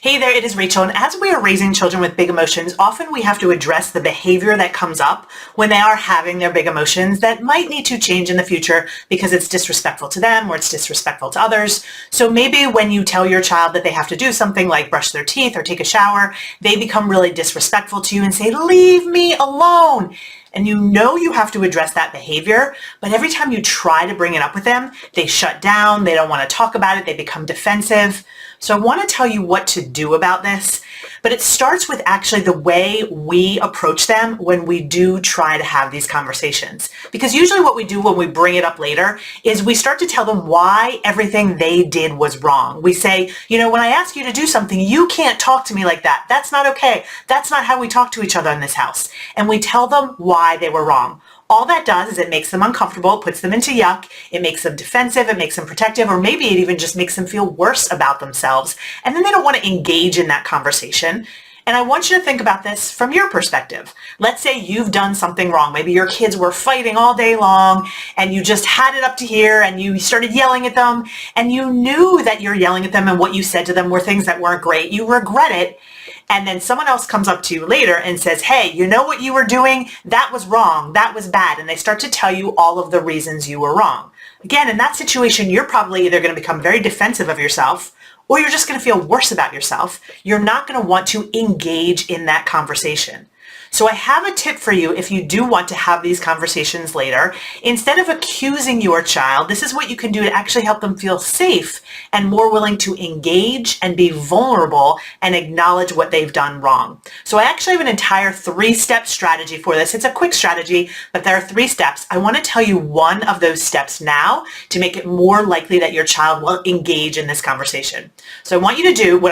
Hey there, it is Rachel, and as we are raising children with big emotions, often we have to address the behavior that comes up when they are having their big emotions that might need to change in the future because it's disrespectful to them or it's disrespectful to others. So maybe when you tell your child that they have to do something like brush their teeth or take a shower, they become really disrespectful to you and say, "Leave me alone." And you know you have to address that behavior, but every time you try to bring it up with them, they shut down, they don't want to talk about it, they become defensive. So I want to tell you what to do about this, but it starts with actually the way we approach them when we do try to have these conversations. Because usually what we do when we bring it up later is we start to tell them why everything they did was wrong. We say, when I ask you to do something, you can't talk to me like that. That's not okay. That's not how we talk to each other in this house. And we tell them why they were wrong. All that does is it makes them uncomfortable, it puts them into yuck, it makes them defensive, it makes them protective, or maybe it even just makes them feel worse about themselves. And then they don't want to engage in that conversation. And I want you to think about this from your perspective. Let's say you've done something wrong. Maybe your kids were fighting all day long and you just had it up to here and you started yelling at them and you knew that you're yelling at them and what you said to them were things that weren't great. You regret it. And then someone else comes up to you later and says, "Hey, you know what you were doing? That was wrong. That was bad." And they start to tell you all of the reasons you were wrong. Again, in that situation, you're probably either going to become very defensive of yourself or you're just going to feel worse about yourself. You're not going to want to engage in that conversation. So I have a tip for you if you do want to have these conversations later. Instead of accusing your child, this is what you can do to actually help them feel safe and more willing to engage and be vulnerable and acknowledge what they've done wrong. So I actually have an entire 3-step strategy for this. It's a quick strategy, but there are 3 steps. I want to tell you one of those steps now to make it more likely that your child will engage in this conversation. So what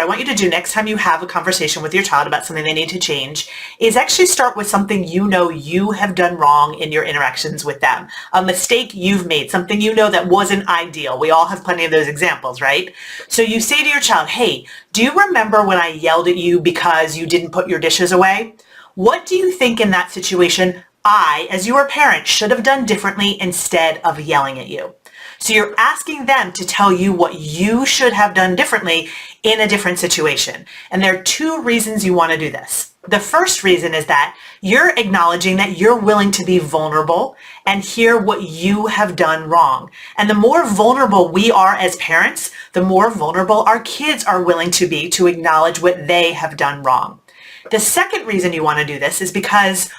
I want you to do next time you have a conversation with your child about something they need to change is actually start with something you have done wrong in your interactions with them. A mistake you've made, something that wasn't ideal. We all have plenty of those examples, right? So you say to your child, "Hey, do you remember when I yelled at you because you didn't put your dishes away? What do you think in that situation I, as your parent, should have done differently instead of yelling at you?" So you're asking them to tell you what you should have done differently in a different situation. And there are 2 reasons you want to do this. The first reason is that you're acknowledging that you're willing to be vulnerable and hear what you have done wrong. And the more vulnerable we are as parents, the more vulnerable our kids are willing to be to acknowledge what they have done wrong. The second reason you want to do this is because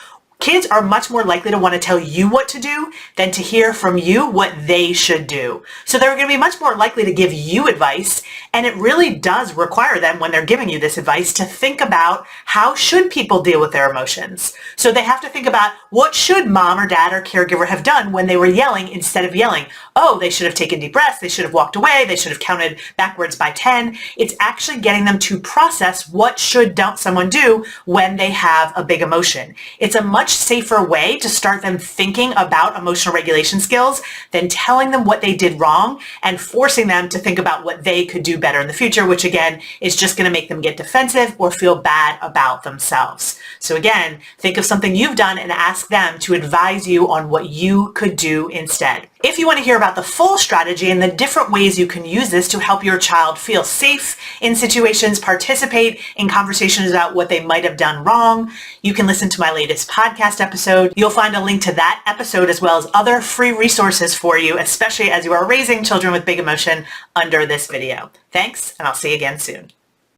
kids are much more likely to want to tell you what to do than to hear from you what they should do. So they're going to be much more likely to give you advice, and it really does require them, when they're giving you this advice, to think about how should people deal with their emotions. So they have to think about what should mom or dad or caregiver have done when they were yelling instead of yelling. Oh, they should have taken deep breaths, they should have walked away, they should have counted backwards by 10. It's actually getting them to process what should someone do when they have a big emotion. It's a much safer way to start them thinking about emotional regulation skills than telling them what they did wrong and forcing them to think about what they could do better in the future, which again is just going to make them get defensive or feel bad about themselves. So again, think of something you've done and ask them to advise you on what you could do instead. If you want to hear about the full strategy and the different ways you can use this to help your child feel safe in situations, participate in conversations about what they might have done wrong, you can listen to my latest podcast episode. You'll find a link to that episode as well as other free resources for you, especially as you are raising children with big emotion, under this video. Thanks, and I'll see you again soon.